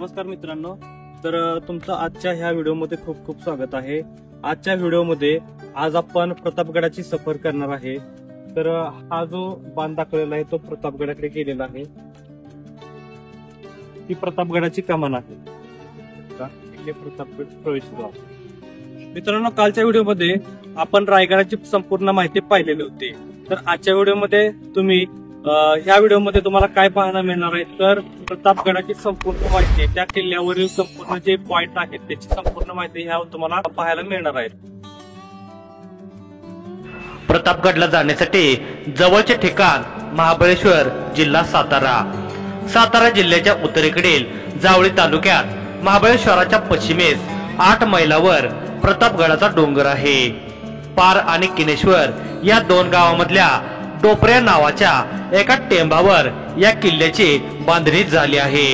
नमस्कार मित्रांनो, तर तुमचं आजच्या ह्या व्हिडिओमध्ये खूप खूप स्वागत आहे। आजच्या व्हिडिओमध्ये आज आपण प्रतापगडाची सफर करणार आहे। तर हा जो बांध दाखवलेला आहे तो प्रतापगडाकडे गेलेला आहे। ही प्रतापगडाची कमान आहे। इथे प्रतापगड प्रवेशद्वार। मित्रांनो, कालच्या व्हिडिओमध्ये आपण रायगडाची संपूर्ण माहिती पाहिलेली होती। तर आजच्या व्हिडिओमध्ये तुम्ही ह्या व्हिडिओमध्ये तुम्हाला काय पाहायला मिळणार आहे, तर प्रतापगडाची संपूर्ण माहिती, त्या किल्ल्यावरील संपूर्ण जे पॉइंट आहेत त्याची संपूर्ण माहिती ह्या तुम्हाला पाहायला मिळणार आहे। प्रतापगडला जाण्यासाठी जवळचे ठिकाण महाबळेश्वर, जिल्हा सातारा। सातारा जिल्ह्याच्या उत्तरेकडील जावळी तालुक्यात महाबळेश्वराच्या पश्चिमेस 8 मैलावर प्रतापगडाचा डोंगर आहे। पार आणि किनेश्वर या 2 गावांमधल्या डोपऱ्या नावाच्या एका टेंबावर या किल्ल्याची बांधणी झाली आहे।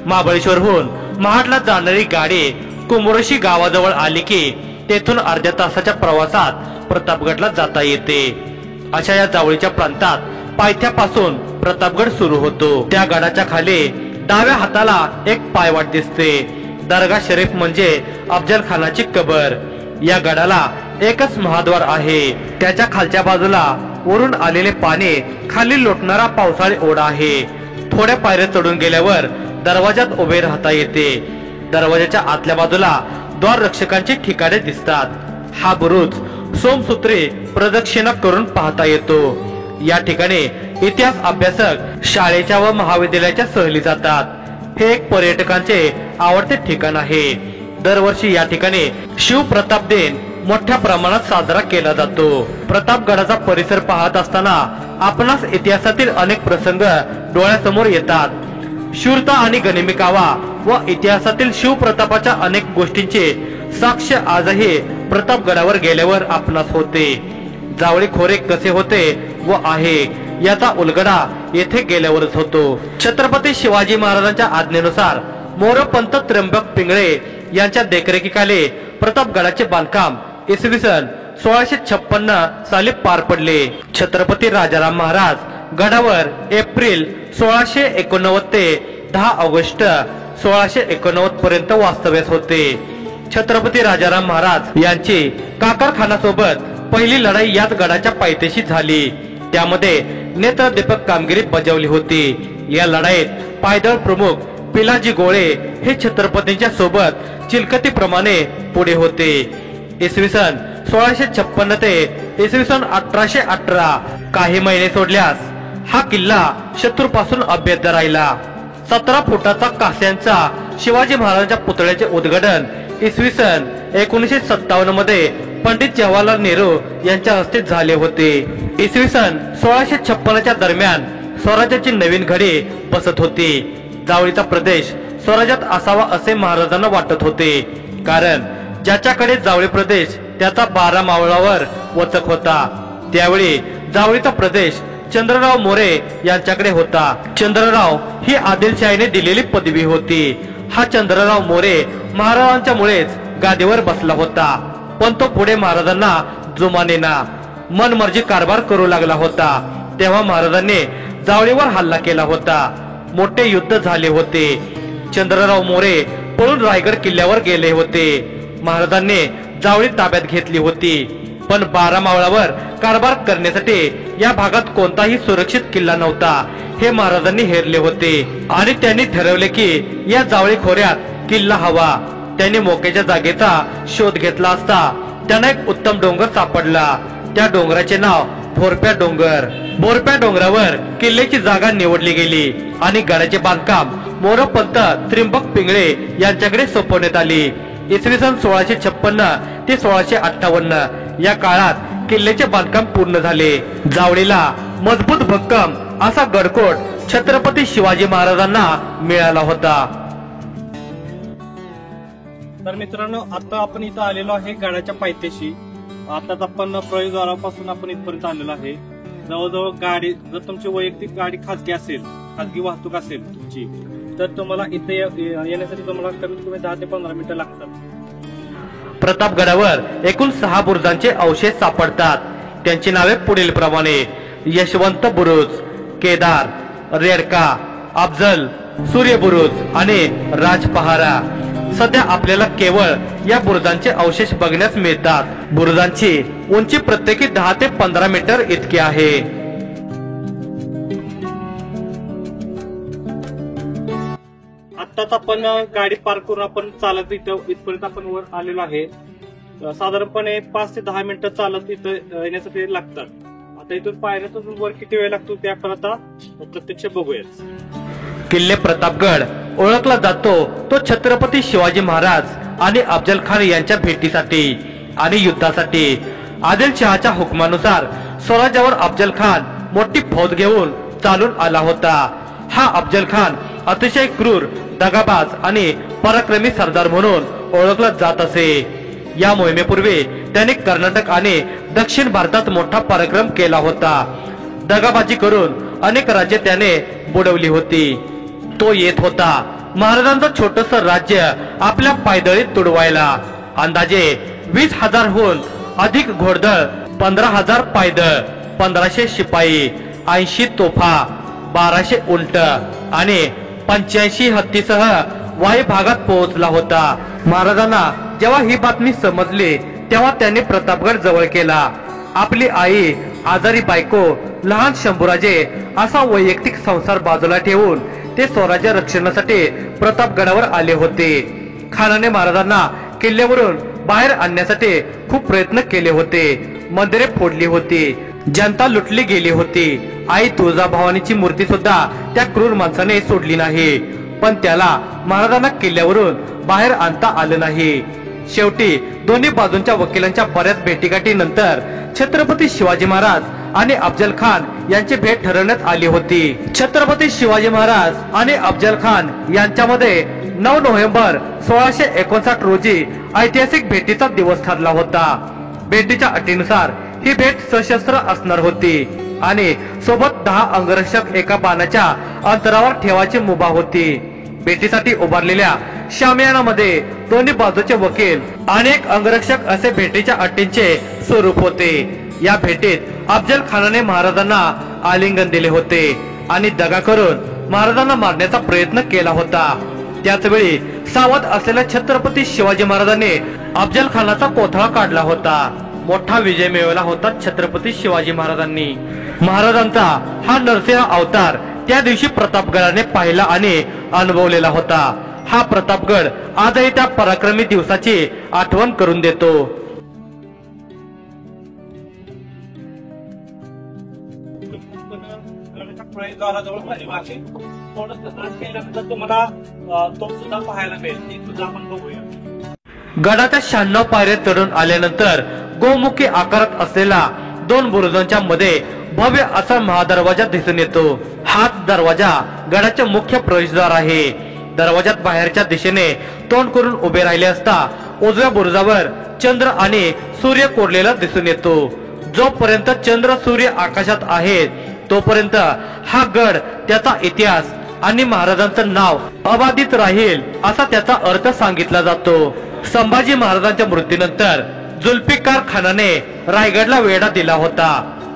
महाबळेश्वरहून महाडला जाणारी गाडी कुंभोर्शी गावाजवळ आली की तेथून अर्ध्या तासाच्या प्रवासात प्रतापगडला जाता येते। अशा या जावळीच्या प्रांतात पायथ्यापासून प्रतापगड सुरू होतो। त्या गडाच्या खाली डाव्या हाताला एक पायवाट दिसते। दर्गा शरीफ म्हणजे अफजल खानाची कबर। या गडाला एकच महाद्वार आहे। त्याच्या खालच्या बाजूला वरून आलेले पाणी खाली लोटणारा पावसाळी ओढा आहे। थोड्या पायऱ्या चढून गेल्यावर दरवाजात उभे राहता येते। दरवाजाच्या आतल्या बाजूला द्वार रक्षकांची ठिकाणे दिसतात। हा बुरुज सोमसूत्री प्रदक्षिणा करून पाहता येतो। या ठिकाणी इतिहास अभ्यासक शाळेच्या व महाविद्यालयाच्या सहली जातात। हे एक पर्यटकांचे आवडते ठिकाण आहे। दरवर्षी या ठिकाणी शिवप्रताप दिन मोठ्या प्रमाणात साजरा केला जातो। प्रतापगडाचा परिसर पाहत असताना आपणास इतिहासातील अनेक प्रसंग डोळ्यासमोर येतात। शूरता आणि गनिमी कावा व इतिहासातील शिवप्रतापाच्या अनेक गोष्टींचे साक्ष आजही प्रतापगडावर गेल्यावर आपणास होते। जावळी खोरे कसे होते व आहे याचा उलगडा येथे गेल्यावरच होतो। छत्रपती शिवाजी महाराजांच्या आज्ञेनुसार मोरपंत त्र्यंबक पिंगळे यांच्या देखरेखीखाली प्रतापगडाचे बांधकाम इसवी सन 1656 साली पार पडले। छत्रपती राजाराम महाराज गडावर एप्रिल 1689 ते 10 ऑगस्ट 1689 पर्यंत वास्तव्यास होते। छत्रपती राजाराम महाराज यांची काकारखानासोबत पहिली लढाई याच गडाच्या पायथ्याशी झाली। त्यामध्ये नेत्रदीपक कामगिरी बजावली होती। या लढाईत पायदळ प्रमुख पिलाजी गोळे हे छत्रपतींच्या सोबत चिलखतीप्रमाणे पुढे होते। इसवी सन 1656 ते इसवी सन 1818 काही महिने सोडल्यास हा किल्ला शत्रूपासून अभेद्य राहिला। 17 फुटाचा कास्यांचा शिवाजी महाराजांच्या पुतळ्याचे उद्घाटन इसवी सन 1957 मध्ये पंडित जवाहरलाल नेहरू यांच्या हस्ते झाले होते। इसवी सन 1656 दरम्यान स्वराज्याची नवीन घडी बसत होती। जावळीचा प्रदेश स्वराज्यात असावा असे महाराजांना वाटत होते, कारण ज्याच्याकडे जावळी प्रदेश त्याचा 12 मावळावर वचक होता। त्यावेळी जावळीचा प्रदेश चंद्रराव मोरे यांच्याकडे होता। चंद्रराव ही आदिलशाहीने दिलेली पदवी होती। हा चंद्रराव मोरे महाराजांच्या मुळेच गादीवर बसला होता, पण तो पुढे महाराजांना जुमानेना मनमर्जी कारभार करू लागला होता। तेव्हा महाराजांनी जावळीवर हल्ला केला होता। मोठे युद्ध झाले होते। चंद्रराव मोरे पळून रायगड किल्ल्यावर गेले होते। महाराजांनी जावळी ताब्यात घेतली होती, पण 12 मावळावर कारभार करण्यासाठी या भागात कोणताही सुरक्षित किल्ला नव्हता हे महाराजांनी हेरले होते आणि त्यांनी ठरवले की या जावळी खोऱ्यात किल्ला हवा। त्यांनी मोक्याच्या जागेचा शोध घेतला असता त्यांना एक उत्तम डोंगर सापडला। त्या डोंगराचे नाव भोरप्या डोंगर। भोरप्या डोंगरावर किल्ल्याची जागा निवडली गेली आणि गडाचे बांधकाम मोरपंत त्र्यंबक पिंगळे यांच्याकडे सोपवण्यात आली। इसवी सन 1656 ते 1658 या काळात किल्ल्याचे बांधकाम पूर्ण झाले। जावळीला मजबूत भक्कम असा गडकोट छत्रपती शिवाजी महाराजांना मिळाला होता। तर मित्रांनो, आता आपण इथं आलेलो आहे गडाच्या पायथ्याशी। आताच आपण प्रवेशद्वारापासून आपण इथपर्यंत आलेलो आहे। जवळजवळ गाडी, जर तुमची वैयक्तिक गाडी खाजगी असेल, खाजगी वाहतूक असेल तुमची, तर तुम्हाला इथे येण्यासाठी तुम्हाला कमीत कमी 10 ते 15 मिनिटं लागतात। प्रतापगडावर एकूण 6 बुरुजांचे अवशेष सापडतात। त्यांची नावे पुढील प्रमाणे: यशवंत बुरुज, केदार, रेडका, अफजल, सूर्यबुरुज आणि राजपहारा. सध्या आपल्याला केवळ या बुरुजांचे अवशेष बघण्यास मिळतात. बुरुजांची उंची प्रत्येकी 10 ते 15 मीटर इतकी आहे. आत्ताच आपण गाडी पार्क करून आपण चालत इथपर्यंत आपण वर आलेलो आहे. साधारणपणे 5 ते 10 मिनिटं चालत इथं येण्यासाठी लागतात. आता इथून पायऱ्यातून वर किती वेळ लागतो ते आपण आता प्रत्यक्ष बघूयाच. किल्ले प्रतापगड ओळखला जातो तो छत्रपती शिवाजी महाराज आणि अफजल खान यांच्या भेटीसाठी आणि युद्धासाठी. आदिलशहाच्या हुकमानुसार स्वराज्यावर अफजल खान मोठी फौज घेऊन चालून आला होता. हा अफजल खान अतिशय क्रूर, दगाबाज आणि पराक्रमी सरदार म्हणून ओळखला जात असे. या मोहिमेपूर्वी त्याने कर्नाटक आणि दक्षिण भारतात मोठा पराक्रम केला होता. दगाबाजी करून अनेक राज्ये त्याने बुडवली होती. तो येत होता महाराजांचं छोटस राज्य आपल्या पायदळीत तुडवायला. अंदाजे 20,000हून अधिक घोडदळ, 15,000 पायदळ, 1500 शिपाई, 80 तोफा, 1200 उंट आणि 85 हत्तीसह वाई भागात पोहोचला होता. महाराजांना जेव्हा ही बातमी समजली तेव्हा त्यांनी प्रतापगड जवळ केला. आपली आई, आजारी बायको, लहान शंभूराजे असा वैयक्तिक संसार बाजूला ठेवून ते स्वराज्य रक्षणासाठी प्रतापगडावर आले होते. खानाने महाराजांना किल्ल्यावरून बाहेर आणण्यासाठी खूप प्रयत्न केले होते. मंदिरे फोडली होती, जनता लुटली गेली होती. आई तुळजाभवानीची मूर्ती सुद्धा त्या क्रूर माणसाने सोडली नाही. पण त्याला महाराजांना किल्ल्यावरून बाहेर आणता आलं नाही. शेवटी दोन्ही बाजूंच्या वकिलांच्या बऱ्याच भेटीगाठी नंतर छत्रपती शिवाजी महाराज आणि अफजल खान यांची भेट ठरवण्यात आली होती. छत्रपती शिवाजी महाराज आणि अफजल खान यांच्यामध्ये 9 नोव्हेंबर 1659 रोजी ऐतिहासिक भेटीचा दिवस ठरला होता. भेटीच्या अटीनुसार ही भेट सशस्त्र असणार होती आणि सोबत 10 अंगरक्षक एका बाणाच्या अंतरावर ठेवायची मुभा होती. भेटीसाठी उभारलेल्या शामियानामध्ये दोन्ही बाजूचे वकील आणि एक अंगरक्षक असे भेटीच्या अटींचे स्वरूप होते. या भेटीत अफजल खानाने महाराजांना आलिंगन दिले होते आणि दगा करून महाराजांना मारण्याचा प्रयत्न केला होता. त्याच वेळी सावध असलेल्या छत्रपती शिवाजी महाराजांनी अफजल खानाचा कोथळा काढला होता. मोठा विजय मिळवला होता छत्रपती शिवाजी महाराजांनी. महाराजांचा हा नरसिंह अवतार त्या दिवशी प्रतापगडाने पाहिला आणि अनुभवलेला होता. हा प्रतापगड आजही त्या पराक्रमी दिवसाची आठवण करून देतो. तुम्हाला तो सुद्धा पाहायला मिळेल, ती सुद्धा आपण बघूया. गडाच्या 96 पायऱ्या चढून आल्यानंतर गोमुखी आकारात असलेला 2 बुरुजांच्या मध्ये भव्य असा महादरवाजा दिसून येतो. हाच दरवाजा गडाचे मुख्य प्रवेशद्वार आहे. दरवाजात बाहेरच्या दिशेने तोंड करून उभे राहिले असता उजव्या बुरुजावर चंद्र आणि सूर्य कोरलेला दिसून येतो. जोपर्यंत चंद्र सूर्य आकाशात आहे तोपर्यंत हा गड, त्याचा इतिहास आणि महाराजांचं नाव अबाधित राहील असा त्याचा अर्थ सांगितला जातो. संभाजी महाराजांच्या मृत्यूनंतर जुल्फिकार खानाने रायगडला वेढा दिला होता.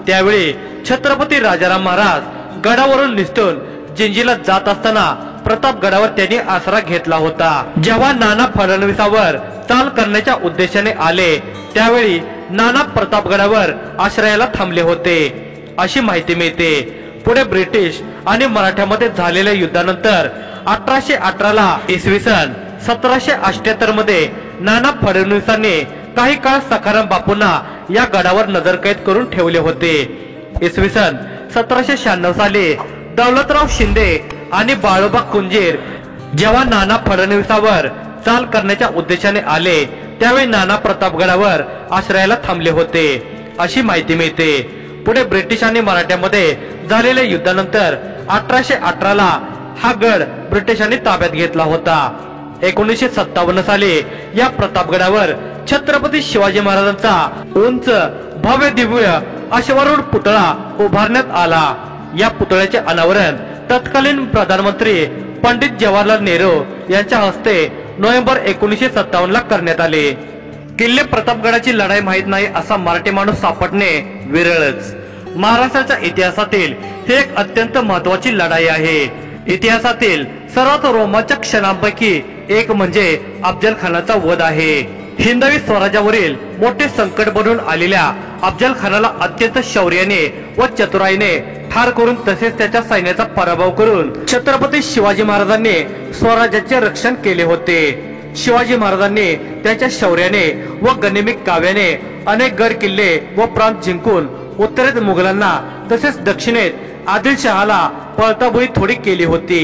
त्यावेळी छत्रपती राजाराम महाराज गडावरून निसटून जिंजीला जात असताना प्रतापगडावर त्यांनी आसरा घेतला होता. जेव्हा नाना फडणवीसावर चाल करण्याच्या उद्देशाने आले त्यावेळी नाना प्रतापगडावर आश्रयाला थांबले होते अशी माहिती मिळते. पुढे ब्रिटिश आणि मराठ्यामध्ये झालेल्या युद्धानंतर 1818 ला इसवी सन 1778 मध्ये नाना फडणवीसांनी काही काळ सखाराम बापूंना या गडावर नजरकैद करून ठेवले होते. इसवी सन 1796 साली दौलतराव शिंदे आणि बाळोबा कुंजीर जेव्हा नाना फडणवीसावर चाल करण्याच्या उद्देशाने आले त्यावेळी नाना प्रतापगडावर आश्रयाला थांबले होते अशी माहिती मिळते. पुढे ब्रिटिश आणि मराठ्यामध्ये झालेल्या युद्धानंतर 1818 ला हा गड ब्रिटिशांनी ताब्यात घेतला होता. 1957 साली या प्रतापगडावर छत्रपती शिवाजी महाराजांचा उंच भव्य दिव्य अश्वारूढ पुतळा उभारण्यात आला. या पुतळ्याचे अनावरण तत्कालीन प्रधानमंत्री पंडित जवाहरलाल नेहरू यांच्या हस्ते नोव्हेंबर 1957 ला करण्यात आले. किल्ले प्रतापगडाची लढाई माहित नाही असा मराठी माणूस सापडणे विरळच. महाराष्ट्राच्या इतिहासातील ही एक अत्यंत महत्वाची लढाई आहे. इतिहासातील सर्वात रोमांचक क्षणांपैकी एक म्हणजे अफजल खानाचा वध आहे. हिंदवी स्वराज्यावरील मोठे संकट बनून आलेल्या अफजल खानाला अत्यंत शौर्याने व चतुराईने ठार करून तसेच त्याच्या सैन्याचा पराभव करून छत्रपती शिवाजी महाराजांनी स्वराज्याचे रक्षण केले होते. शिवाजी महाराजांनी त्यांच्या शौर्याने व गनिमी काव्याने अनेक गड किल्ले व प्रांत जिंकून उत्तरेत मुघलांना तसेच दक्षिणेत आदिलशहाला पळताबोळी थोडी केली होती.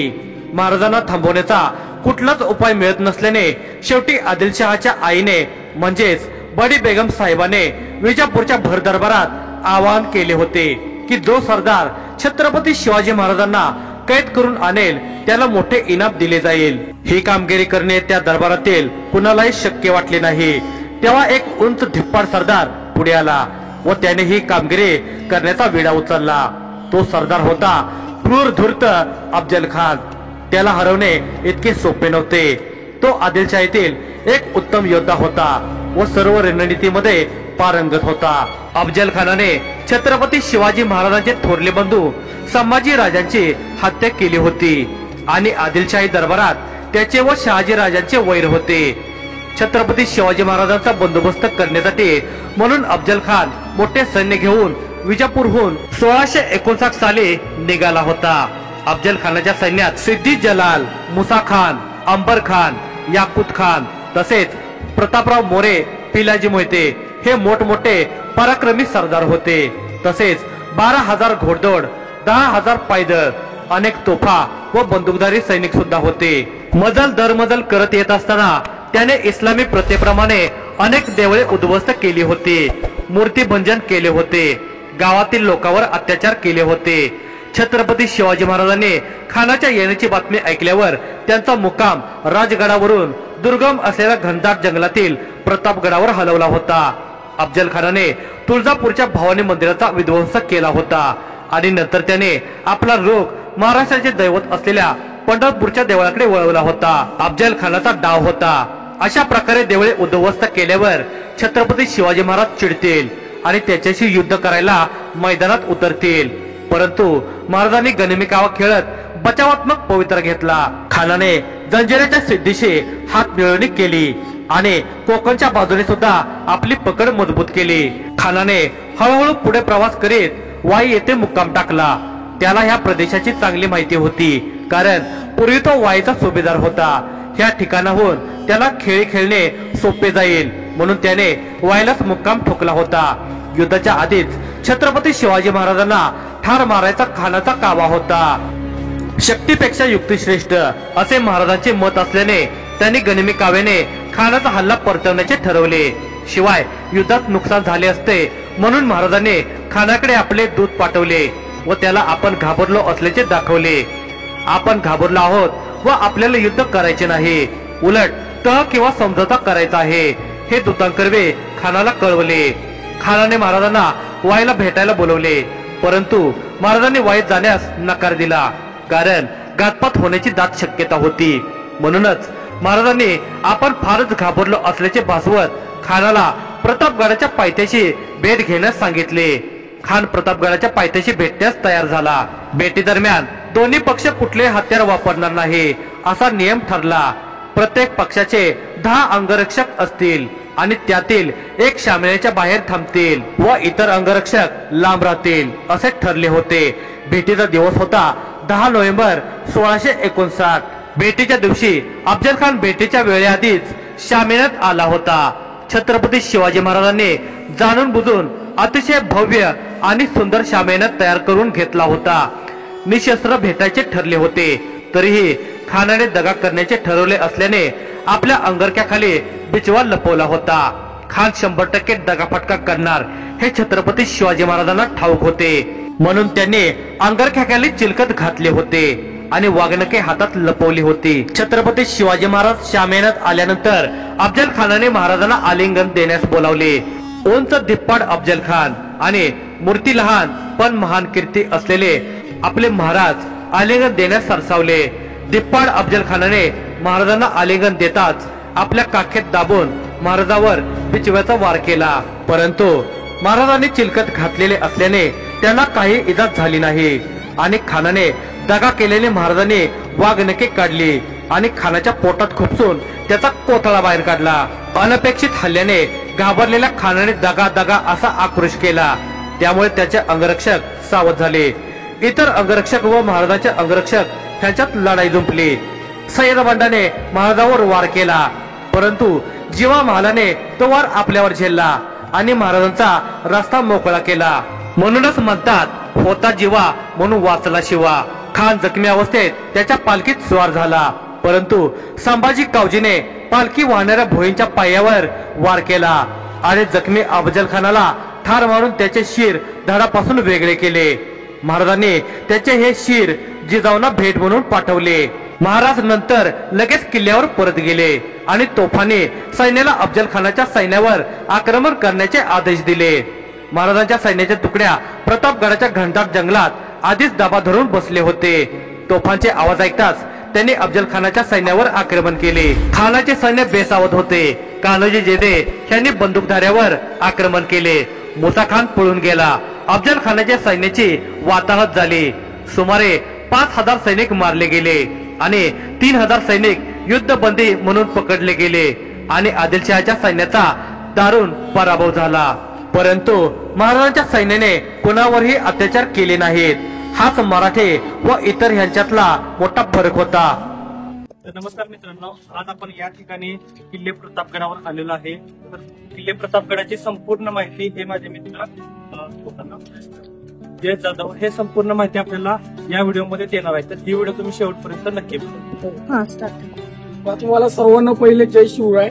महाराजांना थांबवण्याचा कुठलाच उपाय मिळत नसल्याने शेवटी आदिलशहाच्या आईने म्हणजेच बडी बेगम साहेबाने विजापूरच्या भरदरबारात आवाहन केले होते की जो सरदार छत्रपती शिवाजी महाराजांना कैद करून आणेल त्याला मोठे इनाम दिले जाईल. ही कामगिरी करणे त्या दरबारातील कुणालाही शक्य वाटले नाही. तेव्हा एक उंच धिप्पाड सरदार पुढे आला व त्याने ही कामगिरी करण्याचा विडा उचलला. तो सरदार होता क्रूर धूर्त अफजल खान. त्याला हरवणे इतके सोपे नव्हते. तो आदिलशाहीतील एक उत्तम योद्धा होता व सर्व रणनीतीमध्ये पारंगत होता. अफजल खानाने छत्रपती शिवाजी महाराजांचे थोरले बंधू संभाजी राजांची हत्या केली होती आणि आदिलशाही दरबारात त्याचे व शहाजी राजांचे वैर होते. छत्रपती शिवाजी महाराजांचा बंदोबस्त करण्यासाठी म्हणून अफजल खान मोठे सैन्य घेऊन विजापूरहून 1659 साली निघाला होता. अफजल खानाच्या सैन्यात सिद्दी जलाल, मुसा खान, अंबर खान, याकुत खान तसेच प्रतापराव मोरे, पिलाजी मोहिते हे मोठमोठे पराक्रमी सरदार होते. तसेच 12,000 घोडदौड, 10,000 पायदळ, अनेक तोफा व बंदूकधारी सैनिक सुद्धा होते. मजल दरमजल करत येत असताना त्याने इस्लामी प्रथेप्रमाणे अनेक देवळे उद्ध्वस्त केली होती, मूर्ती भंजन केले होते, गावातील लोकांवर अत्याचार केले होते. छत्रपती शिवाजी महाराजांनी खानाच्या येण्याची बातमी ऐकल्यावर त्यांचा मुक्काम राजगडावरून दुर्गम असलेल्या घनदाट जंगलातील प्रतापगडावर हलवला होता. अफजल खानाने तुळजापूरच्या भवानी मंदिराचा विध्वंस केला होता आणि नंतर त्याने आपला रोख महाराष्ट्राचे दैवत असलेल्या पंढरपूरच्या देवळाकडे वळवला होता. अफजल खानाचा डाव होता. अशा प्रकारे देवळे उद्ध्वस्त केल्यावर छत्रपती शिवाजी महाराज चिडतील आणि त्याच्याशी युद्ध करायला मैदानात उतरतील. परंतु महाराजांनी गनिमी कावा खेळत बचावात्मक पवित्रा घेतला. खानाने जंजिऱ्याच्या सिद्धीशी हात मिळवणी केली आणि कोकणच्या बाजूने सुद्धा आपली पकड मजबूत केली. खानाने हळूहळू पुढे प्रवास करीत वाई येथे मुक्काम टाकला. त्याला ह्या प्रदेशाची चांगली माहिती होती कारण पूर्वी तो वाईचा सुभेदार होता. ह्या ठिकाणाहून त्याला खेळ खेळणे सोपे जाईल म्हणून त्याने वाईलाच मुक्काम ठोकला होता. युद्धाच्या आधीच छत्रपती शिवाजी महाराजांना ठार मारायचा खानाचा कावा होता. शक्तीपेक्षा युक्ती श्रेष्ठ असे महाराजांचे मत असल्याने त्यांनी गनिमी काव्याने खानाचा हल्ला परतवण्याचे ठरवले. शिवाय युद्धात नुकसान झाले असते म्हणून महाराजांनी खानाकडे आपले दूत पाठवले व त्याला आपण घाबरलो असल्याचे दाखवले. आपण घाबरलो आहोत व आपल्याला युद्ध करायचे नाही, उलट तह किंवा समझोता करायचा आहे हे दूतांकर्वे खानाला कळवले. खानाने महाराजांना वाईला भेटायला बोलवले परंतु महाराजांनी वाईत जाण्यास नकार दिला कारण घातपात होण्याची दाट शक्यता होती. म्हणूनच महाराजांनी आपण फारच घाबरलो असल्याचे भासवत खानाला प्रतापगडाच्या पायथ्याशी भेट घेण्यास सांगितले. खान प्रतापगडाच्या पायथ्याशी भेटण्यास तयार झाला. भेटी दरम्यान दोन्ही पक्ष कुठले हत्यार वापरणार नाही असा नियम ठरला. प्रत्येक पक्षाचे 10 अंगरक्षक असतील आणि त्यातील एक शामियाच्या बाहेर थांबतील व इतर अंगरक्षक लांब राहतील असे ठरले होते. भेटीचा दिवस होता 10 नोव्हेंबर 1659. भेटीच्या दिवशी अफजल खान भेटीच्या वेळेआधीच शामियात आला होता. छत्रपती शिवाजी महाराजांनी जाणून बुजून अतिशय भव्य आणि सुंदर शामियाना तयार करून घेतला होता. निशस्त्र भेटायचे ठरले होते तरीही खानाने दगा करण्याचे ठरवले असल्याने आपल्या अंगरक्याखाली बिचवा लपवला होता. खान 100% दगाफटका करणार हे छत्रपती शिवाजी महाराजांना ठाऊक होते म्हणून त्यांनी अंगरक्याखाली चिलखत घातले होते आणि वाघनखे हातात लपवली होती. छत्रपती शिवाजी महाराज शामियानात आल्यानंतर अफजल खानाने महाराजांना आलिंगन देण्यास बोलावले. उंच धिप्पाड अफजल खान आणि मूर्ती लहान पण महान कीर्ती असलेले आपले महाराज आलिंगन देण्यास सरसावले. धिप्पाड अफजल खानाने महाराजांना आलिंगन देताच आपल्या काखेत दाबून महाराजांवर बिचव्याचा वार केला परंतु महाराजांनी चिलखत घातलेले असल्याने त्यांना काही इजा झाली नाही आणि खानाने दगा केलेले महाराजांनी वाघनखे काढली आणि खानाच्या पोटात खुपसून त्याचा कोथळा बाहेर काढला. अनपेक्षित हल्ल्याने घाबरलेल्या खानाने दगा दगा असा आक्रोश केला. त्यामुळे त्याचे अंगरक्षक सावध झाले. इतर अंगरक्षक व महाराजांचे अंगरक्षक त्यांच्यात लढाई जुंपली. सय्यद बंडाने महाराजावर वार केला, परंतु जीवा महालाने तो वार आपल्यावर झेलला आणि महाराजांचा रस्ता मोकळा केला. म्हणूनच म्हणतात, होता जीवा म्हणून वाचला शिवा. खान जखमी अवस्थेत त्याच्या पालखीत स्वार झाला, परंतु संभाजी कावजीने पालखी वाहणाऱ्या भोईंच्या पायावर वार केला आणि जखमी अफजल खानाला ठार मारून त्याचे शिर धडापासून वेगळे केले. महाराजांनी त्याचे हे शिर जिजाऊंना भेट म्हणून पाठवले. महाराज नंतर लगेच किल्ल्यावर परत गेले आणि तोफाने सैन्याला अफजल खानाच्या सैन्यावर आक्रमण करण्याचे आदेश दिले. महाराजांच्या सैन्याच्या तुकड्या प्रतापगडाच्या घनदाट जंगलात आधीच दबा धरून बसले होते. तोफांचे आवाज ऐकताच त्यांनी अफजल खानाच्या सैन्यावर आक्रमण केले. खानाचे सैन्य बेसावध होते. कान्होजी जेदे यांनी बंदूकधाऱ्यावर आक्रमण केले. मुसा खान पळून गेला. अफजल खानाच्या सैन्याची वाताहत झाली. सुमारे 5,000 सैनिक मारले गेले आणि 3,000 सैनिक युद्धबंदी म्हणून पकडले गेले आणि आदिलशहाच्या सैन्याचा दारुण पराभव झाला. परंतु महाराजांच्या सैन्याने कुणावरही अत्याचार केले नाहीत. हाच मराठे व इतर यांच्यातला मोठा फरक होता. तर नमस्कार मित्रांनो, आज आपण या ठिकाणी किल्ले प्रतापगडावर आलेलो आहे. तर किल्ले प्रतापगडाची संपूर्ण माहिती हे माझे मित्र जय जाधव हे संपूर्ण माहिती आपल्याला या व्हिडिओमध्ये देणार आहे. तर ही व्हिडिओ तुम्ही शेवटपर्यंत नक्की बघा. तुम्हाला सर्वांना पहिले जय शिवराय.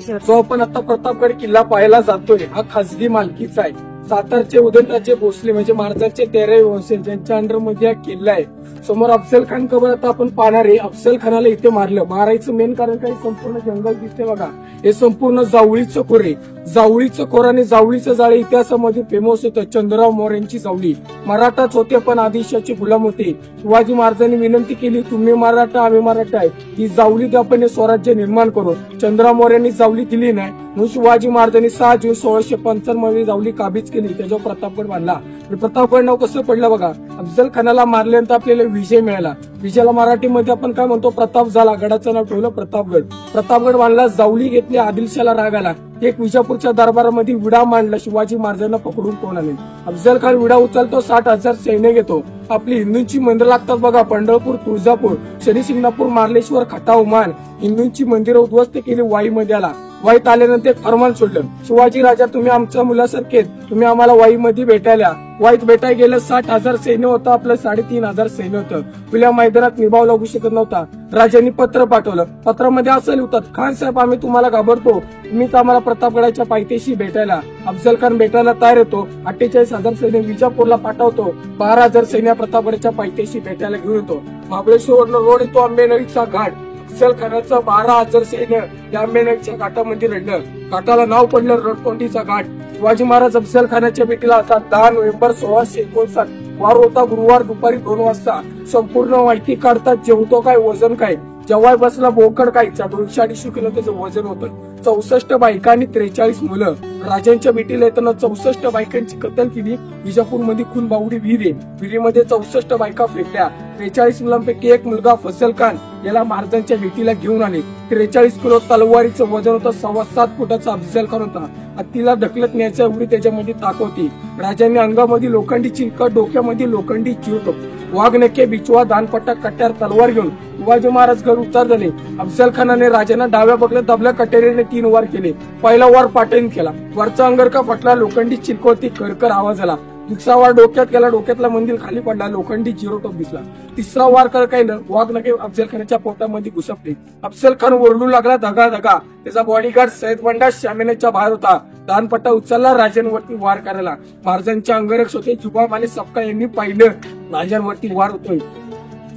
जो आपण आता प्रतापगड किल्ला पाहायला जातोय हा खासगी मालकीचा आहे. सातारचे उदयनराजे भोसले म्हणजे महाराजांचे 13 वंशज ज्यांच्या अंडरमध्ये हा किल्ला आहे. समोर अफजल खान कबर आता आपण पाहणार आहे. अफजल खानाला इथे मारलं. मारायचं मेन कारण काही संपूर्ण जंगल दिसते बघा. हे संपूर्ण जावळीचं खोर आहे. जावळीचं खोर आणि जावळीचं जाळे इतिहासामध्ये फेमस होतं. चंद्रराव मोऱ्यांची जावळी मराठाच होते पण आदिलशाची गुलाम होते. शिवाजी महाराजांनी विनंती केली, तुम्ही मराठा आम्ही मराठा आहे, ही जावळी आपण स्वराज्य निर्माण करू. चंद्रराव मोऱ्यांनी जावळी दिली नाही म्हणून शिवाजी महाराजांनी 6 जून 1655 मध्ये जावळी काबीज केली. त्याच्यावर प्रतापगड बांधला. प्रतापगड नाव कसं पडलं बघा. अफजल खानाला मारल्यानंतर आपल्याला विजय मिळाला. विजयाला मराठीमध्ये आपण काय म्हणतो, प्रताप झाला. गडाचं नाव ठेवलं प्रतापगड. प्रतापगड बांधला. जावळी घेतली. आदिलशाला राग आला. एक विजापूरच्या दरबारामध्ये विडा मांडला. शिवाजी महाराजांना पकडून कोण आले. अफजल खान विडा उचलतो. 60,000 सैन्य घेतो. आपली हिंदूंची मंदिरं लागतात बघा. पंढरपूर, तुळजापूर, शनी शिंगणापूर, मार्लेश्वर, खटा, उमान हिंदूंची मंदिरं उद्ध्वस्त केली. वाईमध्ये आला. वाईत आल्यानंतर एक फरमान सोडलं, शिवाजी राजा तुम्ही आमच्या मुलासारखे, तुम्ही आम्हाला वाईमध्ये भेटायला. वाईत भेटायला गेलं. 60,000 सैन्य होतं. आपलं 3,500 सैन्य होतं. खुल्या मैदानात निभाव लागू शकत नव्हता. राजांनी पत्र पाठवलं. पत्रामध्ये असं लिहितात, खान साहेब आम्ही तुम्हाला घाबरतो, तुम्हीच आम्हाला प्रतापगडाच्या पायथ्याशी भेटायला. अफजल खान भेटायला तयार होतो. 48,000 सैन्य विजापूरला पाठवतो. 12,000 सैन्य प्रतापगडाच्या पायथ्याशी भेटायला घेऊन येतो. महाबळेश्वरवरून रोड येतो. आंबेनळीचा घाट. अफजल खानाचं 12,000 सैन्य या आंबेनळीच्या घाटामध्ये रडलं. घाटाला नाव पडलं रणकोंडीचा घाट. शिवाजी महाराज अफजल खानाच्या भेटीला असतात. 10 नोव्हेंबर 1659 वार होता गुरुवार दुपारी 2 वाजता. संपूर्ण माहिती काढतात. जेवतो काय, वजन काय, जेव्हा बसला बोकड काय, 250 किलो त्याचं वजन होतं. 64 बायका आणि 43 मुलं. राजांच्या भेटीला येताना 64 बायकांची कत्तल केली. विजापूरमध्ये खून बावडी विहीर आहे. विहिरीमध्ये 64 बायका फेकल्या. 43 मुलांपैकी एक मुलगा फजल खान याला महाराजांच्या भेटीला घेऊन आले. 43 किलो तलवारीचं वजन होतं. 7.25 फुटाचा अफजल खान होता. हत्तीला ढकलत न्यायच्या एवढी त्याच्यामध्ये ताकद होती. राजांनी अंगामध्ये लोखंडी चिलकट, डोक्यामध्ये लोखंडी चिरटोप, वाघनखे, बिचवा, दानपट्टा, कट्यार, तलवार घेऊन शिवाजी महाराज घर उतार झाले. अफजल खानाने राजांना डाव्या बगल्यात दाबल्या. कटेरीने 3 वार केले. पहिला वार पाटण केला. वरचा अंगरका फटला. लोखंडी चिलकोती करकर आवाज आला. दुसरा वार डोक्यात गेला. डोक्यातला मंदिर खाली पडला. लोखंडी चिरोटोप दिसला. तिसरा वार करकायला वाघनखे अफजल खानाच्या पोटामध्ये घुसपले. अफजल खान ओरडू लागला, धगा धगा. त्याचा बॉडीगार्ड सय्यद बंडा शामिनेच्या बाहेर होता. दानपट्टा उचलला. राजांवरती वार करायला. महाराजांच्या अंगरक्षक होते जुबा माने सपकाळ यांनी पाहिलं राजांवरती वार होतोय.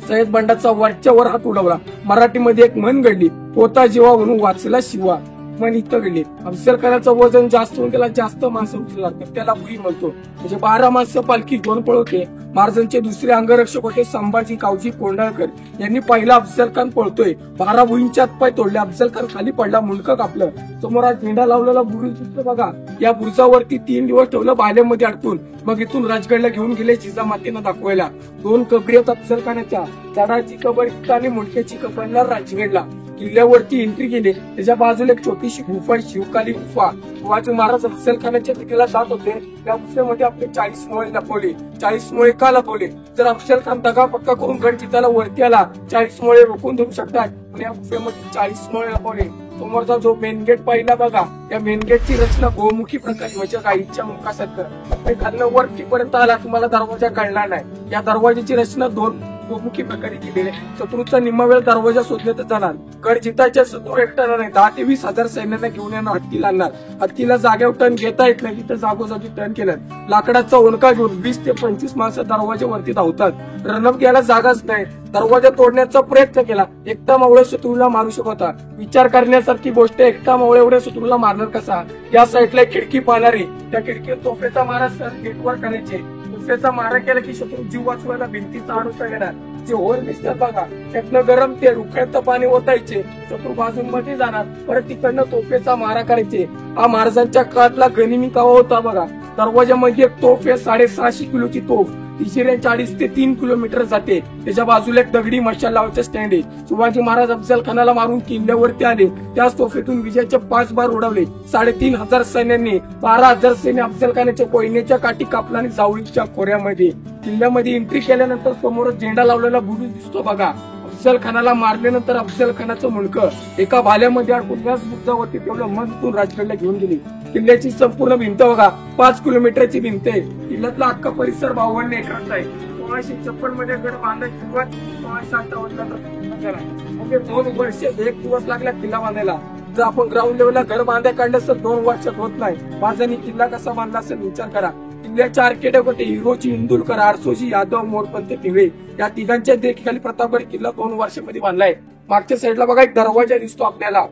सय्यद बंडाचा वरच्या वर हात उडवला. मराठीमध्ये एक म्हण घडली, होता जीवा म्हणून वाचला शिवा. मन इथं घडली. अफजल खानाचं वजन जास्त होऊन त्याला जास्त माणसं उचलू लागतात. त्याला भुई म्हणतो. म्हणजे 12 माणसं पालखी घेऊन पळवते. महाराजांचे दुसरे अंगरक्षक होते संभाजी कावजी कोंढाळकर यांनी पहिला अफजल खान पळतोय 12 भुईंचे हातपाय तोडले. अफजल खान खाली पडला, मुंडकं कापलं. समोर हा झेंडा लावलेला बुरुज दिसतो बघा, या बुरुजावरती 3 दिवस ठेवलं बाल्यामध्ये अडकून. मग इथून राजगडला घेऊन गेले जिजामातेनं दाखवायला. 2 कबरी आहेत अफजल खानाच्या, झाडाची कबर इथं आणि मुंडक्याची कबरला राजगडला. किल्ल्यावरती एंट्री केली, त्याच्या बाजूला एक छोटीशी गुफा, शिवकाली गुफा. शिवाजी महाराज अफजल खानाच्या तिथेला जात होते, त्या गुफेमध्ये आपले 40 मोळे लपवले. 40 मोळे का लपवले? जर अफजल खान दगा पक्का करून गड जितायला वरती आला, 40 मोळे रोखून देऊ शकतात. पण या गुफेमध्ये 40 मोळे लपवले. समोरचा जो मेन गेट पाहिला बघा, या मेन गेटची रचना गोमुखी प्रकारे म्हणजे गाईच्या मुखासारखं खालनं वरती पर्यंत आला, तुम्हाला दरवाजा कळणार नाही. या दरवाजाची रचना 2 गोमुखी प्रकारे केलेले. शत्रूचा निम्मा वेळ दरवाजा शोधण्यातच जाणार. गड जितायच्या शत्रू एकटा नाही, 10 ते 20,000 सैन्यांना घेऊन येणार. हत्तीला आणणार. हत्तीला जागेवर टर्न घेता येत नाही, तिथं जागोजागी टर्न केलं. लाकडाचा ओणका घेऊन 20 ते 25 माणसं दरवाजावरती धावतात. रणप घ्यायला जागाच नाही. दरवाजा तोडण्याचा प्रयत्न केला. एकटा मावळे शत्रूला मारू शकता. विचार करण्यासारखी गोष्ट, एकटा मावळे एवढ्या शत्रूला मारणार कसा? या साईडला खिडकी पाहणारी, त्या खिडकीत तोफेचा मारा गेटवर करायचे. तोफेचा मारा केला की शत्रू जीव वाचवायला भिंतीचा आडोसा घेणार. जे होल दिसतात बघा, त्यातनं गरम तेल उकळतं पाणी ओतायचे, शत्रू बाजूंमध्ये जाणार. परत तिकडनं तोफेचा मारा करायचे. हा महाराजांच्या काळातला गनिमी कावा होता बघा. दरवाजामध्ये एक तोफ आहे, 650 किलोची तोफ. तिशिरे 40 ते 3 किलोमीटर जाते. त्याच्या बाजूला एक दगडी मशाल लावायचं स्टँड आहे. शिवाजी महाराज अफजल खानाला मारून किल्ल्यावरती आले. त्याच तोफेतून विजयाचे 5 बार उडवले. 3,500 सैन्यांनी 12,000 सैन्य अफजल खानाच्या कोयनेच्या काठी कापला आणि जावळीच्या खोऱ्यामध्ये. किल्ल्यामध्ये एंट्री केल्यानंतर समोरच झेंडा लावलेला बुरुज दिसतो बघा. अफजल खानाला मारल्यानंतर अफजल खानाचं मुंडकं एका भाल्यामध्ये अडकून त्याच बुरुजावरती ठेवलं. मग तिथून राजगडला घेऊन गेली. किल्ल्याची संपूर्ण भिंत बघा, 5 किलोमीटरची भिंत आहे. किल्ल्यातला अख्खा परिसर 52 एकराचा आहे. 1656 मध्ये गड बांधायची सुरुवात, 1658 म्हणजे 2 वर्ष 1 दिवस लागला किल्ला बांधायला. जर आपण ग्राउंड लेवलला घर बांधायला काढलं तर 2 वर्षात होत नाही. माझ्यानी किल्ला कसा बांधला असेल विचार करा. किल्ल्याच्या आर्किटेक्ट होते हिरोजी इंदुलकर, आरसोजी यादव, मोरपंत पिंगळे. या तिघांच्या देखील प्रतापगड किल्ला 2 वर्षामध्ये बांधलाय. मागच्या साईडला बघा एक दरवाजा दिसतो आपल्याला.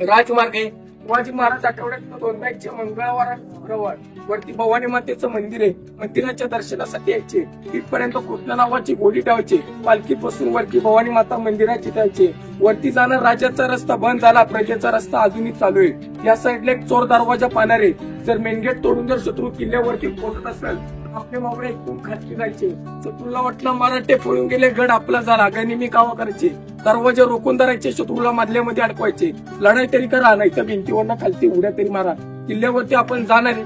राजमार्ग आहे. शिवाजी महाराज आठवड्यात 2 जायचे, मंगळवार आणि शुक्रवार. वरती भवानी मातेचं मंदिर आहे. मंदिराच्या दर्शनासाठी यायचे. तिथपर्यंत कृष्ण नावाची गोडी ठेवायची. पालखीत बसून वरती भवानी माता मंदिराची जायचे. वरती जाणार राजाचा रस्ता बंद झाला, प्रजेचा रस्ता अजूनही चालू आहे. या साईडला एक चोर दरवाजा पाहणार आहे. जर मेन गेट तोडून जर शत्रू किल्ल्यावरती पोहोचत असेल, आपले मावळे एकूण खाली जायचे. शत्रूला वाटलं मराठे पळून गेले, गड आपला झाला, गनिमी कावा करायचे. दरवाजे रोखून धरायचे, शत्रूला मधल्यामध्ये अडकवायचे. लढाई तरी करा, नाही तर भिंतीवरनं खालती उड्या तरी मारा. किल्ल्यावरती आपण जाणार आहे.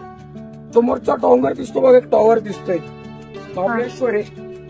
समोरचा डोंगर दिसतो बघा, एक टॉवर दिसतोय. महाबळेश्वर आहे.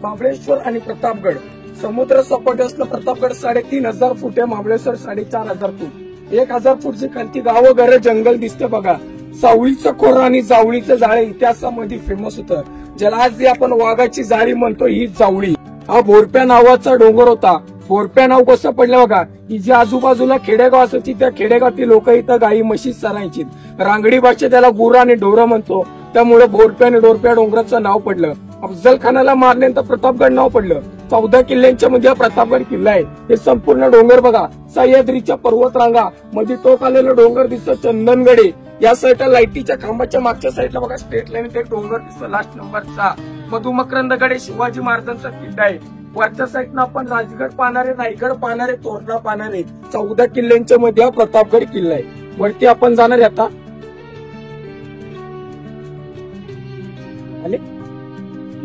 महाबळेश्वर आणि प्रतापगड समुद्र सपाट असलं. प्रतापगड 3,500 फूट आहे, महाबळेश्वर 4,500 फूट. 1,000 फूटची खालती गावं, घर, जंगल दिसतं बघा. सावळीचं खोरं आणि जावळीचं जाळे इतिहासामध्ये फेमस होतं. ज्याला आज जे आपण वाघाची जाळी म्हणतो, ही जावळी. हा भोरप्या नावाचा डोंगर होता. भोरप्या नाव कसं पडलं बघा, की जी आजूबाजूला खेडेगाव असायची, त्या खेडेगावातील लोक इथं गाई म्हशी चरायची. रांगडी भाषेत त्याला गुरा आणि ढोरं म्हणतो. त्यामुळे भोरप्या आणि डोरप्या डोंगराचं नाव पडलं. अफजल खानाला मारल्यानंतर प्रतापगड नाव पडलं. 14 किल्ल्यांच्या मध्ये हा प्रतापगड किल्ला आहे. हे संपूर्ण डोंगर बघा, सह्याद्रीच्या पर्वत रांगा मध्ये टोक आलेलं डोंगर दिसतं, चंदनगडे. या साईडला लाईटीच्या खांबाच्या मागच्या साईडला बघा स्टेट लाईन ते डोंगर दिसतं लास्ट नंबरचा. मधुमकरंदगड शिवाजी महाराजांचा किल्ला आहे. वरच्या साईडनं आपण राजगड पाहणारे, रायगड पाहणारे, तोरणा पाहणारे. 14 किल्ल्यांच्या मध्ये हा प्रतापगड किल्ला आहे. वरती आपण जाणार आहे आता.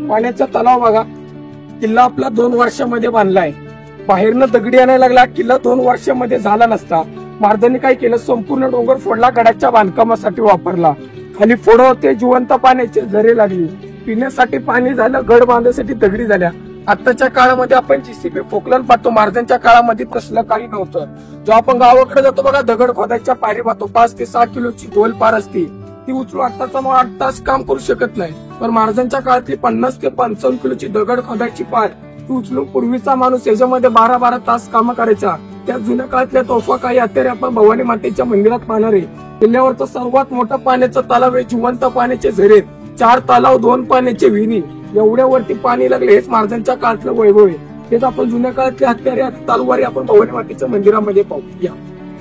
पाण्याचा तलाव बघा. किल्ला आपला 2 वर्षामध्ये बांधलाय. बाहेरनं दगडी आणायला लागला. किल्ला 2 वर्षामध्ये झाला नसता. महाराजांनी काय केलं, संपूर्ण डोंगर फोडला, गडाच्या बांधकामासाठी वापरला. खाली फोडं होते, जिवंत पाण्याचे झरे लागली. पिण्यासाठी पाणी झालं, गड बांधण्यासाठी दगडी झाल्या. आताच्या काळामध्ये आपण जीसीबी पोकलन पाहतो. महाराजांच्या काळामध्ये तसलं काही नव्हतं. जेव्हा आपण गावाकडे जातो बघा, दगड खोदायच्या पायरी पाहतो. 5 ते 6 किलोची गोल पार असते. ती उचलून 8 तास काम करू शकत नाही. पण महाराजांच्या काळातली 50 ते 55 किलोची दगड खोदायची पार ती उचलून पूर्वीचा माणूस याच्यामध्ये 12 तास काम करायचा. त्या जुन्या काळातल्या तोफा काही अत्यारे आपण भवानी मातेच्या मंदिरात पाहणार आहे. किल्ल्यावरचं सर्वात मोठं पाण्याचं तलाव आहे. जिवंत पाण्याचे झरे, 4 तलाव, 2 पाण्याचे विहिरी. एवढ्यावरती पाणी लागले. हेच महाराजांच्या काळातलं वैभव आहे. हेच आपण जुन्या काळातले हत्यारे, तलवारी आपण भवानी मातेच्या मंदिरामध्ये पाहूया.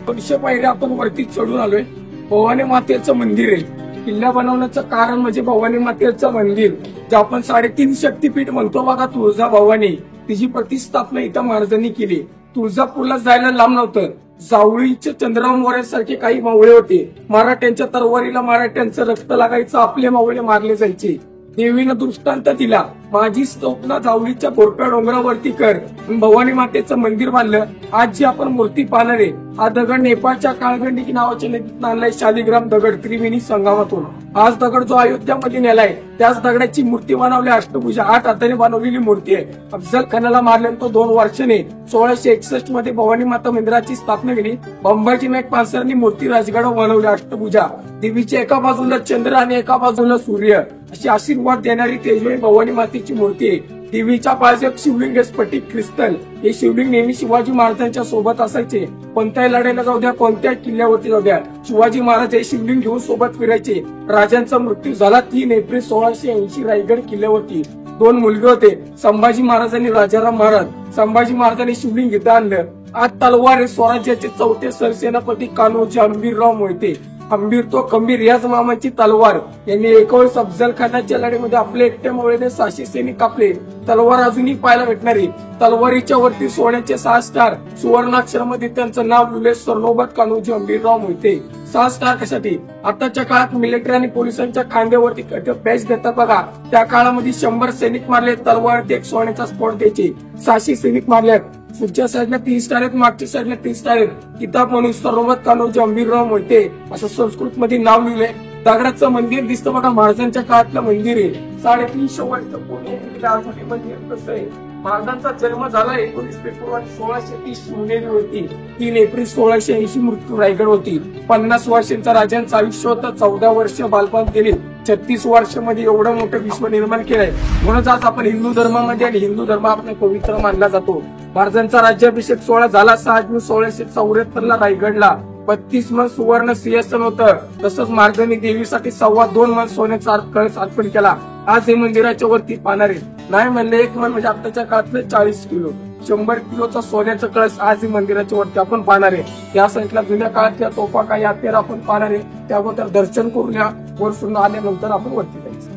200 पायऱ्या आपण वरती चढून आलोय. भवानी मातेचं मंदिर आहे. किल्ला बनवण्याचं कारण म्हणजे भवानी मातेचं मंदिर जे आपण 3.5 शक्तीपीठ म्हणतो बघा, तुळजा भवानी, तिची प्रतिष्ठापना इथं महाराजांनी केली. तुळजापूरला जायला लांब नव्हतं. जावळीचे चंद्रराव मोरे सारखे काही मावळे होते. मराठ्यांच्या तरवारीला मराठ्यांचं रक्त लागायचं, आपले मावळे मारले जायचे. देवीनं दृष्टांत दिला, माझी स्वप्न जावळीच्या बोरप्या डोंगरावरती कर. भवानी मातेचं मंदिर बांधलं. आज जी आपण मूर्ती पाहणार आहे, हा दगड नेपाळच्या काळगंडी नावाच्या नदीत आणलाय, शालिग्राम दगड, त्रिवेणी संगमातून. आज दगड जो अयोध्यामध्ये नेलाय, त्याच दगडाची मूर्ती बनवली, अष्टभुजा, 8 हाताने बनवलेली मूर्ती आहे. अफजल खानाला मारल्यानंतर 2 वर्षाने 1661 मध्ये भवानी माता मंदिराची स्थापना केली. अंबाजी नाईक पानसरांनी मूर्ती राजगडावर बनवली, अष्टभुजा. देवीच्या एका बाजूला चंद्र आणि एका बाजूला सूर्य अशी आशीर्वाद देणारी तेजोरी भवानी मातेची मूर्ती आहे. देवीच्या पायात शिवलिंग स्फटिक क्रिस्टल. हे शिवलिंग नेहमी शिवाजी महाराजांच्या सोबत असायचे. कोणत्याही लढाईला जाऊ द्या, कोणत्याही किल्ल्यावरती जाऊ द्या, शिवाजी महाराज हे शिवलिंग घेऊन सोबत फिरायचे. राजांचा मृत्यू झाला 3 एप्रिल 1680 रायगड किल्ल्यावरती. 2 मुलगे होते, संभाजी महाराजांनी राजाराम महाराज. संभाजी महाराजांनी शिवलिंग इथं आणलं. आज तलवार स्वराज्याचे 4थे सरसेनापती कान्होजी हंबीरराव मोहिते. हंबीर तो खंबीर, याच मामाची तलवार. यांनी 19 अफजल खानाच्या लढाईमध्ये आपले एकट्या मावळ्याने 600 सैनिक कापले. तलवार अजूनही पाहायला भेटणारी. तलवारीच्या वरती सोन्याचे 6 स्टार, सुवर्णाक्षरामध्ये त्यांचं नाव लिहिले, सरनोबत कान्होजी हंबीरराव मोहिते. 6 स्टार कशासाठी? आताच्या काळात मिलिटरी आणि पोलिसांच्या खांद्यावरती बॅच देतात बघा, त्या काळामध्ये 100 सैनिक मारले, तलवार एक सोन्याचा स्पॉट द्यायचे. 600 सैनिक मारल्यात. पुढच्या साईडला 3 स्टार आहेत, मागच्या साईडला 3 स्टार आहेत. किताब म्हणून सरनोबत कान्होजी हंबीरराव मोहिते असं संस्कृत मध्ये नाव लिहिलंय. दगडाचं मंदिर दिसतं बघा, महाराजांच्या काळातलं मंदिर आहे. 350 वर्ष पूर्वी मंदिर कसं आहे. महाराजांचा जन्म झाला 19 फेब्रुवारी 1630 शिवनेरीवरती. 3 एप्रिल 1680 मृत्यू रायगड होती. 50 वर्षांचा राजांचं आयुष्य होतं. 14 वर्ष बालपण केले. 36 वर्षामध्ये एवढं मोठं विश्व निर्माण केलंय. म्हणूनच आज आपण हिंदू धर्मामध्ये आणि हिंदू धर्म आपला पवित्र मानला जातो. महाराजांचा राज्याभिषेक सोहळा झाला 6 जून 1674 रायगडला. 32 मन सुवर्ण सिंहासन होतं. तसंच महाराजांनी देवीसाठी 2.25 मन सोन्याचा कळस अर्पण केला. आज हे मंदिराच्या वरती पाहणार आहे. नाही म्हणले 1 मन म्हणजे आताच्या काळातले 40 किलो. 100 किलोचा सोन्याचा कळस आज हे मंदिराच्या वरती आपण पाहणार आहे. या साईडला जुन्या काळातल्या तोफा काही आहेत आपण पाहणार आहे. त्याबद्दल दर्शन करून या. वरसून आल्यानंतर आपण वरती जायचं.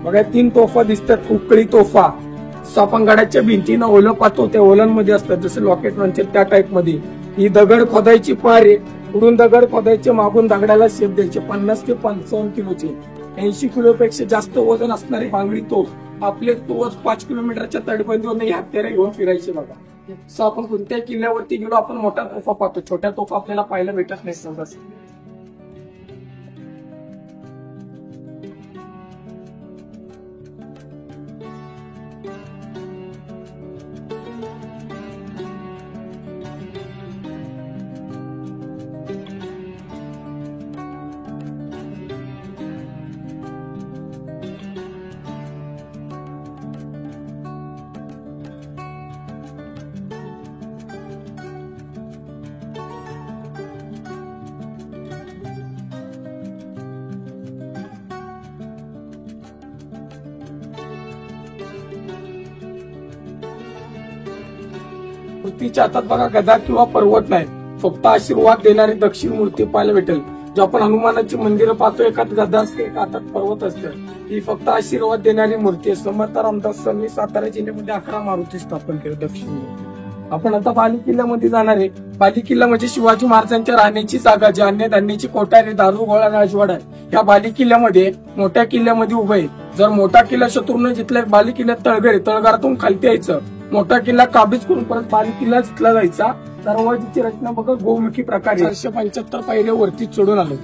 बघा 3 तोफा दिसतात. उकळी तोफा आपण गडाच्या भिंतीनं ओलं पाहतो, त्या ओलांमध्ये असतात, जसं लॉकेट म्हणतात त्या टाईप मध्ये. ही दगड खोदायची पार आहे. पुढून दगड खोदायचे, मागून दगडाला शेप द्यायचे. 50 ते 55 किलोचे. 80 किलोपेक्षा जास्त वजन असणारी बांगडी तोफ आपले तोच 5 किलोमीटरच्या तटबंदीवर या हत्यारे घेऊन फिरायचे बघा. सो आपण कोणत्या किल्ल्यावरती गेलो आपण मोठा तोफा पाहतो, छोट्या तोफा आपल्याला पाहायला भेटत नाही समजा. मूर्तीच्या हातात बघा गदा किंवा पर्वत नाही, फक्त आशीर्वाद देणारी दक्षिण मूर्ती पाहायला भेटेल. जो आपण हनुमानाची मंदिरं पाहतो, एकात गदा असते, एका हातात पर्वत असतं. ही फक्त आशीर्वाद देणारी मूर्ती आहे. समर्थ रामदास स्वामी सातारा जिल्ह्यामध्ये 11 मारुती स्थापन केलं दक्षिण मूर्ती. आपण आता बाली किल्ल्यामध्ये जाणार आहे. बाली किल्ला म्हणजे शिवाजी महाराजांच्या राहण्याची जागा, जी अन्य धान्याची कोठारे, दारू गोळा, राजवाडा आहे. या बाली किल्ल्यामध्ये मोठ्या किल्ल्यामध्ये उभं आहे. जर मोठा किल्ला शत्रूने जिथला, बाली किल्ल्यात तळघर आहे, तळघरातून खालती यायचं. मोठा किल्ला काबीज करून परत बाली किल्ला जिथला जायचा. दरवाजीची रचना बघा गोमुखी प्रकारे. 475 पायऱ्या वरती चढून आलो.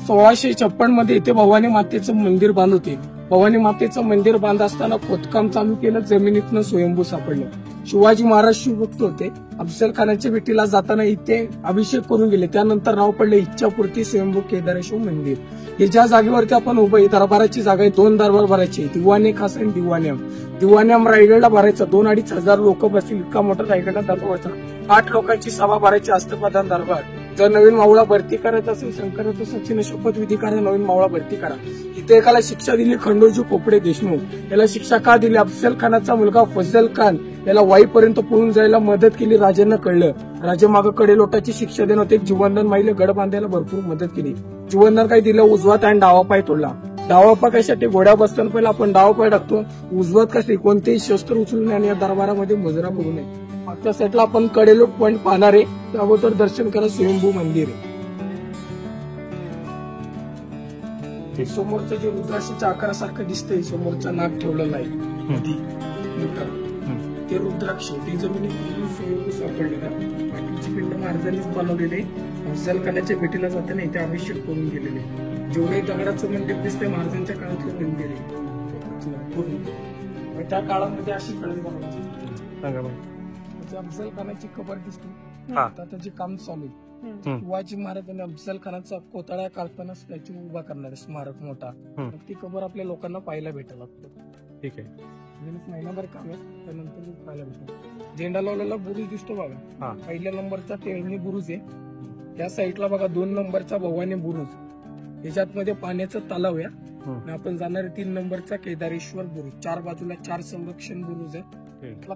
1656 मध्ये इथे भवानी मातेचं मंदिर बांधते. भवानी मातेचं मंदिर बांध असताना खोदकाम चालू केलं, जमिनीतनं स्वयंभू सापडलं. शिवाजी महाराज शिवभक्त होते. अफजल खानाच्या भेटीला जाताना इथे अभिषेक करून गेले. त्यानंतर नाव पडले इच्छापूर्ती स्वयंभू केदारेश्वर मंदिर. हे ज्या जागेवरती आपण उभं आहे, दरबाराची जागा आहे. 2 दरबार भरायचे, दिवाणे खास आणि दिवाण्याम. दिवाण्याम रायगडला भरायचा. 2-2.5 हजार लोक बसतील, इतका मोठा रायगडला दरबार होता. 8 लोकांची सभा भरायची, अष्टप्रधान दरबार. जर नवीन मावळा भरती करायचा असेल, शंकराचं सचिन शपथविधी करा, नवीन मावळा भरती करा. इथे एकाला शिक्षा दिली खंडोजी खोपडे देशमुख. याला शिक्षा का दिली? अफजल खानाचा मुलगा फजल खान याला वाईपर्यंत पळून जायला मदत केली. राजांना कळलं, राजे मागं कडे लोटाची शिक्षा देणं होते. जीवनदान माहिले गड बांधायला भरपूर मदत केली. जुवनदार काय दिलं, उजवा आणि डावा पाय तोडला. डावा पाय कशासाठी, घोड्या बसताना पहिला आपण डावा पाय टाकतो, उजवात कशासाठी, कोणतेही शस्त्र उचलून आणि या दरबारामध्ये मुजरा करू नये. मागच्या साईडला आपण कडेलोट पॉईंट पाहणार आहे, त्या अगोदर दर्शन करा स्वयंभू मंदिर आहे. समोरचं जे रुद्राक्षाच्या आकारासारखं दिसतंय, समोरचा नाग ठेवलेला आहे मध्ये मोठा, ते रुद्राक्ष ते जमिनीत सापडलेला. बाकीची पिंड महाराजांनीच बनवलेले. अफजल खानाच्या भेटीला जाताना इथे अभिषेक करून गेलेले. जेवढे दगडाचं मंदिर दिसतंय महाराजांच्या काळातलं मंदिर आहे पूर्ण. त्या काळामध्ये अशी कळली बनवायची. अफजल खानाची कबर दिसते, आता त्याचे काम चालू आहे. शिवाजी महाराजांनी अफजल खानाचा कोतळा काढताना स्टॅच्यू उभा करणार आहे, स्मारक मोठा. ती कबर आपल्या लोकांना पाहायला भेटेल. ठीक आहे. महिनाभर काम आहे, त्यानंतर पाहायला भेटेल. झेंडा लावलेला बुरुज दिसतो बघा, पहिल्या नंबरचा टेळणी बुरुज आहे. त्या साईडला बघा 2 नंबरचा भवानी बुरुज, त्याच्यात मध्ये पाण्याचा तलाव आहे. आपण जाणार 3 नंबरचा केदारेश्वर बुरुज. 4 बाजूला 4 संरक्षण बुरुज आहे.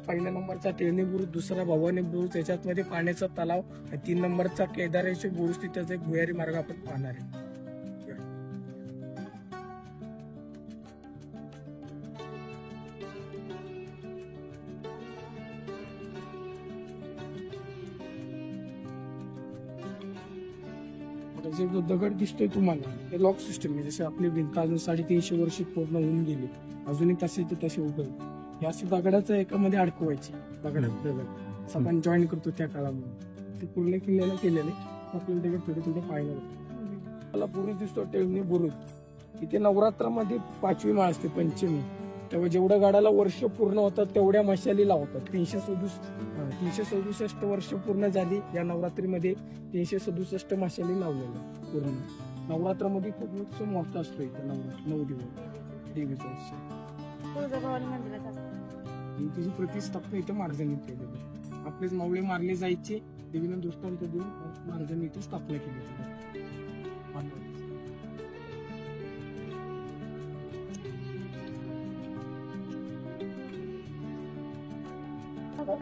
पहिल्या नंबरचा टेळणी बुरुज, दुसरा भवानी बुरुज, त्याच्यात मध्ये पाण्याचा तलाव, आणि 3 नंबरचा केदारेश्वर बुरुज. तिथेच एक भुयारी मार्ग आपण पाहणार आहे. जे जो दगड दिसतोय तुम्हाला, हे लॉक सिस्टम आहे. जसे आपली भिंत अजून 350 वर्ष पूर्ण होऊन गेली, अजूनही तसे उभे. हे असे दगडाचं एकामध्ये अडकवायचे, दगड आपण जॉईन करतो त्या काळामध्ये. ते पूर्ण किल्ल्याला केलेले आपल्याला दगड थोडे थोडे पाहायला लागतात. मला बुरुज दिसतो, टेळणी बुरुज. इथे नवरात्रामध्ये 5वी माळ असते, पंचमी. तेव्हा जेवढ्या गाडाला वर्ष पूर्ण होतात तेवढ्या मशाली लावतात. 367 वर्ष पूर्ण झाली या नवरात्रीमध्ये. 367 मशाली लावलेल्या पूर्ण. नवरात्रामध्ये खूप उत्सव मोठा असतो इथे. 9 दिवस देवीचा उत्सव. तिची प्रतिष्ठापना इथे महाराजांनी केलेली. आपलेच मावळे मारले जायचे, देवीनं दृष्टांत देऊन महाराजांनी इथे स्थापना केली.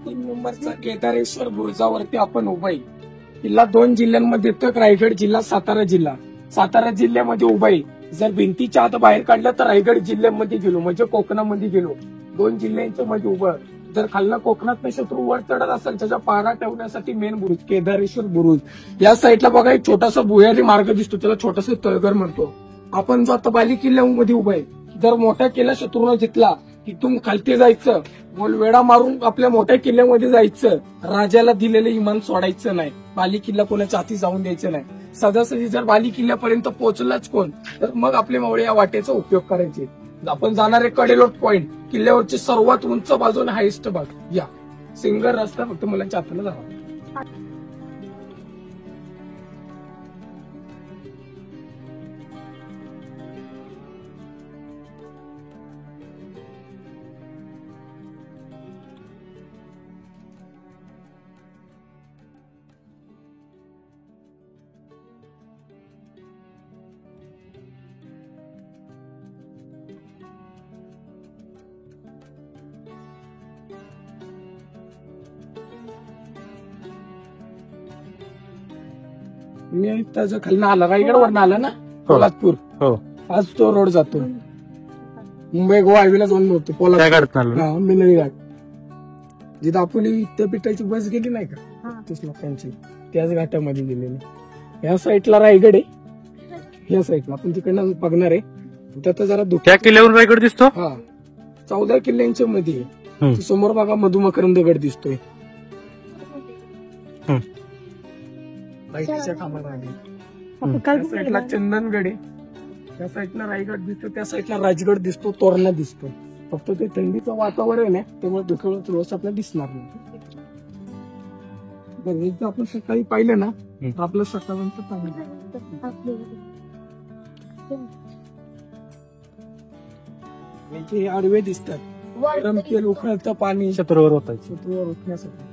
3 नंबरचा केदारेश्वर बुरुजावरती आपण उभा आहे. किल्ला 2 जिल्ह्यांमध्ये येतो, रायगड जिल्हा, सातारा जिल्हा. सातारा जिल्ह्यामध्ये उभा आहे. जर भिंतीच्या आत बाहेर काढलं तर रायगड जिल्ह्यामध्ये गेलो, म्हणजे कोकणामध्ये गेलो. 2 जिल्ह्यांच्या मध्ये उभं. जर खालना कोकणात शत्रू वर चढत असेल त्याच्या पारा ठेवण्यासाठी मेन बुरुज केदारेश्वर बुरुज. या साईडला बघा एक छोटासा भुयारी मार्ग दिसतो, त्याला छोटासा तळघर म्हणतो. आपण जो आता बाली किल्ल्यामध्ये उभा आहे, जर मोठा किल्ला शत्रूनं जिंकला, तिथून खालती जायचं, वेडा मारून आपल्या मोठ्या किल्ल्यामध्ये जायचं. राजाला दिलेलं इमान सोडायचं नाही. बाली किल्ला कोणाच्या हाती जाऊन द्यायचं नाही. सदासदी जर बाली किल्ल्यापर्यंत पोहोचलाच कोण, तर मग आपले मावळे या वाटेचा उपयोग करायचे. आपण जाणार आहे कडेलोट पॉईंट, किल्ल्यावरची सर्वात उंच बाजूने हायस्ट भाग. या सिंगल रस्ता फक्त मुलांच्या हाताला जावा. मी त्याचं खालनं आला, रायगडवरनं आला ना, पोलादपूर. आज तो रोड जातो मुंबई गोवा हायवेला जाऊन होतो पोलादपूर, मिलरी घाट. जिथं आपण विद्यापीठाची बस गेली नाही का, तीच लोकांची, त्याच घाटामध्ये गेलेली. या साईडला रायगड आहे, या साईडला आपण तिकडनं बघणार आहे. त्यात जरा त्या किल्ल्यावरून रायगड दिसतो. हा, 14 किल्ल्यांच्या मध्ये आहे. समोर बघा मधुमकरंद गड दिसतोय. लाईटीच्या कामाला आली. त्या साईडला चंदनगड आहे, त्या साईडला रायगड दिसतो, त्या साईडला राजगड दिसतो, तोरणा दिसतो. फक्त ते थंडीचं वातावरण आहे त्यामुळे दुखळ थोडंसं आपल्याला दिसणार नाही. जर आपण सकाळी पाहिलं ना तर आपलं सकाळपर्यंत चांगलं आडवे दिसतात. गरम केल, उकळतं पाणी शत्रूवर होत शत्रूवर उठण्यासाठी.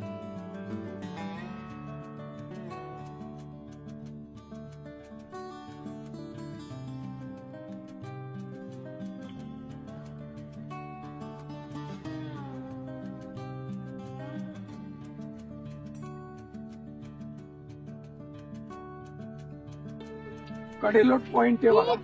कडेलोट पॉइंट आहे बघा.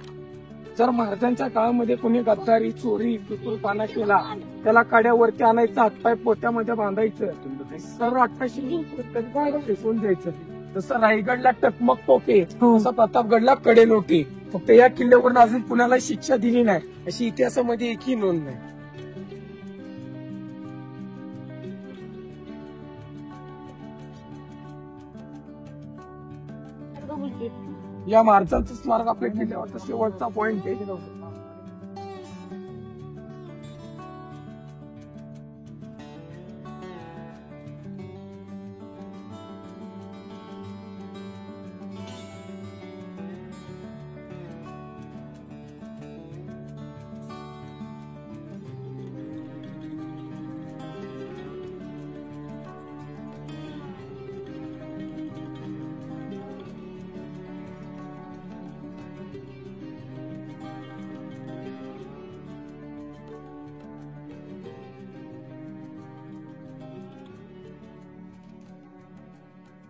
जर महाराजांच्या काळामध्ये कोणी गद्दारी चोरी पितूलपणा केला त्याला कड्यावरती आणायचं, हातपाय पोत्यामध्ये बांधायचं, सर्व 1800 फेसवून द्यायचं. जसं रायगडला टकमक टोके तसं प्रतापगडला कडेलोटे. फक्त या किल्ल्यावरून अजून कुणाला शिक्षा दिली नाही अशी इतिहासामध्ये एकही नोंद नाही. या महाराजांचं स्मारक आपल्या किल्ल्यावरचा शेवटचा पॉइंट आहे.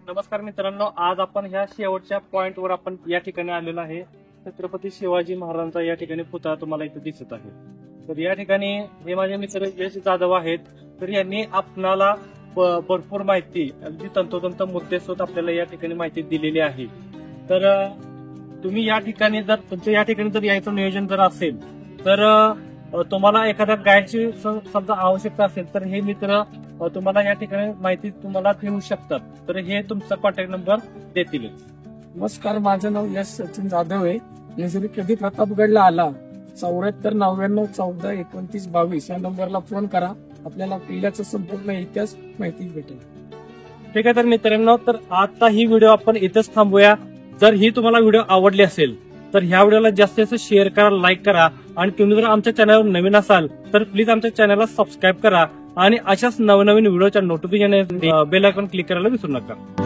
नमस्कार मित्रांनो, आज आपण ह्या शेवटच्या पॉइंट वर आपण या ठिकाणी आलेलो आहे. छत्रपती शिवाजी महाराजांचा या ठिकाणी पुतळा तुम्हाला इथे दिसत आहे. तर या ठिकाणी हे माझे मित्र यश जाधव आहेत. तर यांनी आपणाला भरपूर माहिती अगदी तंतोतंत मुद्देसूद आपल्याला या ठिकाणी माहिती दिलेली आहे. तर तुम्ही या ठिकाणी जर तुमच्या या ठिकाणी जर यायचं नियोजन जर असेल तर तुम्हाला एखाद्या गाईडची समजा आवश्यकता असेल तर हे मित्र तुम्हाला या ठिकाणी माहिती तुम्हाला देऊ शकतात. तर हे तुमचा कॉन्टॅक्ट नंबर देतील. नमस्कार, माझं नाव यश सचिन जाधव आहे. मी जरी कधी प्रतापगडला आला 74 99 14 29 22 या नंबरला फोन करा. आपल्याला किल्ल्याचा संपूर्ण इतिहास माहिती भेटेल. ठीक आहे तर मित्रांनो, तर आता ही व्हिडिओ आपण इथेच थांबूया. जर ही तुम्हाला व्हिडिओ आवडली असेल तर ह्या व्हिडिओला जास्तीत जास्त शेअर करा, लाईक करा आणि तुम्ही जर आमच्या चॅनलवर नवीन असाल तर प्लीज आमच्या चॅनलला सबस्क्राईब करा आणि अशाच नवनवीन व्हिडिओच्या नोटिफिकेशन बेल आयकॉन क्लिक करायला विसरू नका.